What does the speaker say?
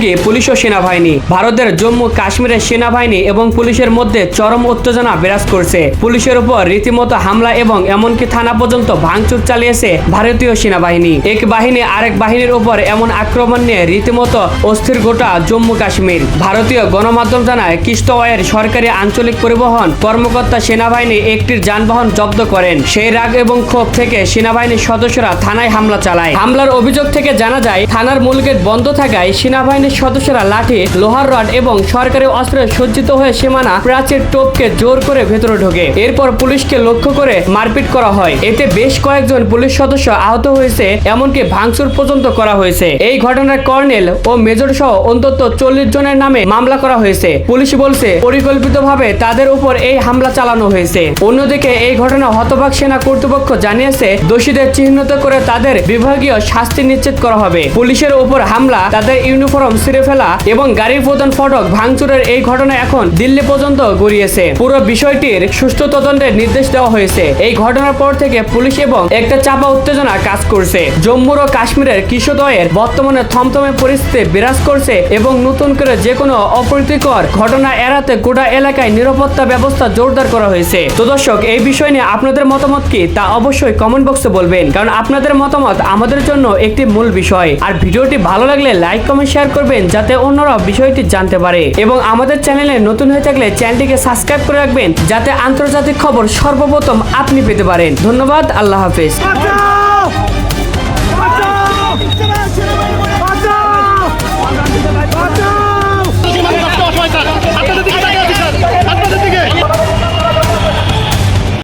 মুখোমুখি পুলিশ ও সেনাবাহিনী। ভারতের জম্মু কাশ্মীরের সেনাবাহিনী এবং পুলিশের মধ্যে চরম উত্তেজনা বিরাজ করছে। পুলিশের উপর রীতিমতো হামলা এবং এমনকি থানা পর্যন্ত ভাঙচুর চালিয়েছে ভারতীয় সেনাবাহিনী। এক বাহিনী আরেক বাহিনীর উপর এমন আক্রমণ নিয়ে রীতিমতো অস্থির গোটা জম্মু কাশ্মীর। ভারতীয় গণমাধ্যম জানায়, কিশ্তওয়াড়ের সরকারি আঞ্চলিক পরিবহন কর্মকর্তা সেনাবাহিনী একটির যানবাহন জব্দ করেন। সেই রাগ এবং ক্ষোভ থেকে সেনাবাহিনীর সদস্যরা থানায় হামলা চালায়। হামলার অভিযোগ থেকে জানা যায়, থানার মূল গেট বন্ধ থাকায় সেনাবাহিনীর সদস্যরা লাঠি, লোহার রড এবং সরকারি অস্ত্রে সজ্জিত হয়ে সীমানা প্রাচীর টোপকে জোর করে ভেতরে ঢোকে। এরপর পুলিশকে লক্ষ্য করে মারপিট করা হয়। এতে বেশ কয়েকজন পুলিশ সদস্য আহত হয়েছে, এমনকি ভাঙচুর পর্যন্ত করা হয়েছে। এই ঘটনায় কর্নেল ও মেজর সহ অন্তত 40 জনের নামে মামলা করা হয়েছে। পুলিশ বলছে, পরিকল্পিতভাবে তাদের উপর এই হামলা চালানো হয়েছে। অন্যদিকে এই ঘটনা হতবাক সেনা কর্তৃপক্ষ জানিয়েছে, দোষীদের চিহ্নিত করে তাদের বিভাগীয় শাস্তি নিশ্চিত করা হবে। পুলিশের উপর হামলা, তাদের ইউনিফর্ম ছিঁড়ে ফেলা এবং গাড়ির প্রধান ফটক ভাঙচুরের এই ঘটনা এখন দিল্লি পর্যন্ত গড়িয়েছে। পুরো বিষয়টির সুষ্ঠু তদন্তের নির্দেশ দেওয়া হয়েছে। এই ঘটনার পর থেকে পুলিশ এবং একটা চাপা উত্তেজনা কাজ করছে। জম্মু ও কাশ্মীরের কিশোরদের বর্তমানে থমথমে পরিস্থিতি বিরাজ করছে এবং নতুন করে যে কোনো অপ্রীতিকর ঘটনা এড়াতে গোটা এলাকায় নিরাপত্তা ব্যবস্থা জোরদার করা হয়েছে। তো দর্শক, এই বিষয় নিয়ে আপনাদের মতামত কি তা অবশ্যই কমেন্ট বক্সে বলবেন, কারণ আপনাদের মতামত আমাদের জন্য একটি মূল বিষয়। আর ভিডিওটি ভালো লাগলে লাইক কমেন্ট শেয়ার করবেন, যাতে অন্যরা বিষয়টি জানতে পারে। এবং আমাদের চ্যানেলে নতুন হয়ে থাকলে চ্যানেলটিকে সাবস্ক্রাইব করে রাখবেন, যাতে আন্তর্জাতিক খবর সর্বপ্রথম আপনি পেতে পারেন। ধন্যবাদ। আল্লাহ হাফেজ।